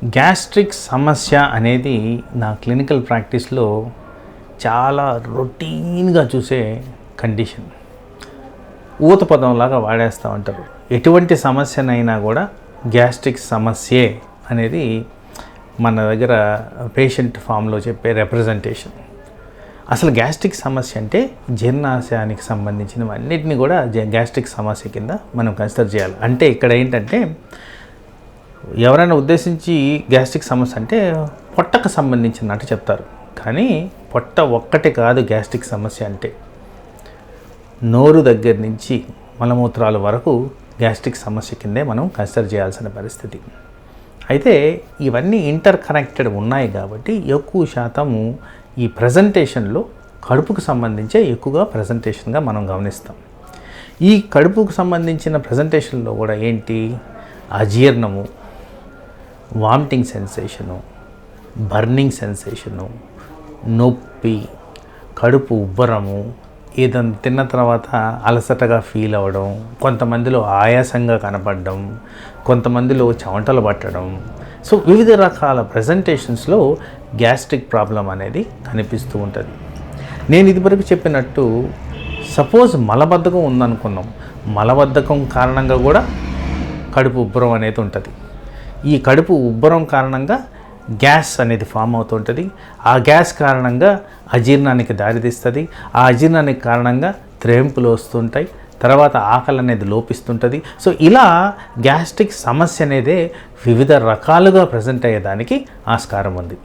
Gastric సమస్య అనేది నా క్లినికల్ ప్రాక్టీస్లో చాలా రొటీన్గా చూసే కండిషన్. ఊత పదంలాగా వాడేస్తూ ఉంటారు. ఎటువంటి సమస్యనైనా కూడా గ్యాస్ట్రిక్ సమస్యే అనేది మన దగ్గర పేషెంట్ ఫామ్లో చెప్పే రిప్రజెంటేషన్. అసలు గ్యాస్ట్రిక్ సమస్య అంటే జీర్ణాశయానికి సంబంధించినవన్నిటిని కూడా గ్యాస్ట్రిక్ సమస్య కింద మనం కన్సిడర్ చేయాలి. అంటే ఇక్కడ ఏంటంటే ఎవరైనా ఉద్దేశించి గ్యాస్ట్రిక్ సమస్య అంటే పొట్టకు సంబంధించినట్టు చెప్తారు. కానీ పొట్ట ఒక్కటే కాదు గ్యాస్ట్రిక్ సమస్య అంటే. నోరు దగ్గర నుంచి మలమూత్రాల వరకు గ్యాస్ట్రిక్ సమస్య కిందే మనం కన్సిడర్ చేయాల్సిన పరిస్థితి. అయితే ఇవన్నీ ఇంటర్ కనెక్టెడ్ ఉన్నాయి కాబట్టి ఎక్కువ శాతము ఈ ప్రజెంటేషన్లో కడుపుకు సంబంధించే ఎక్కువగా ప్రజెంటేషన్గా మనం గమనిస్తాం. ఈ కడుపుకు సంబంధించిన ప్రజెంటేషన్లో కూడా ఏంటి, అజీర్ణము, వామిటింగ్ సెన్సేషను, బర్నింగ్ సెన్సేషను, నొప్పి, కడుపు ఉబ్బరము, ఏదైనా తిన్న తర్వాత అలసటగా ఫీల్ అవ్వడం, కొంతమందిలో ఆయాసంగా కనపడడం, కొంతమందిలో చెమటలు పట్టడం. సో వివిధ రకాల ప్రజెంటేషన్స్లో గ్యాస్ట్రిక్ ప్రాబ్లం అనేది కనిపిస్తూ ఉంటుంది. నేను ఇదివరకు చెప్పినట్టు సపోజ్ మలబద్ధకం ఉందనుకున్నాం, మలబద్ధకం కారణంగా కూడా కడుపు ఉబ్బరం అనేది ఉంటుంది. ఈ కడుపు ఉబ్బరం కారణంగా గ్యాస్ అనేది ఫామ్ అవుతుంటుంది. ఆ గ్యాస్ కారణంగా అజీర్ణానికి దారితీస్తుంది. ఆ అజీర్ణానికి కారణంగా త్రేంపులు వస్తుంటాయి. తర్వాత ఆకలి అనేది లోపిస్తుంటుంది. సో ఇలా గ్యాస్ట్రిక్ సమస్య అనేది వివిధ రకాలుగా ప్రజెంట్ అయ్యేదానికి ఆస్కారం ఉంది.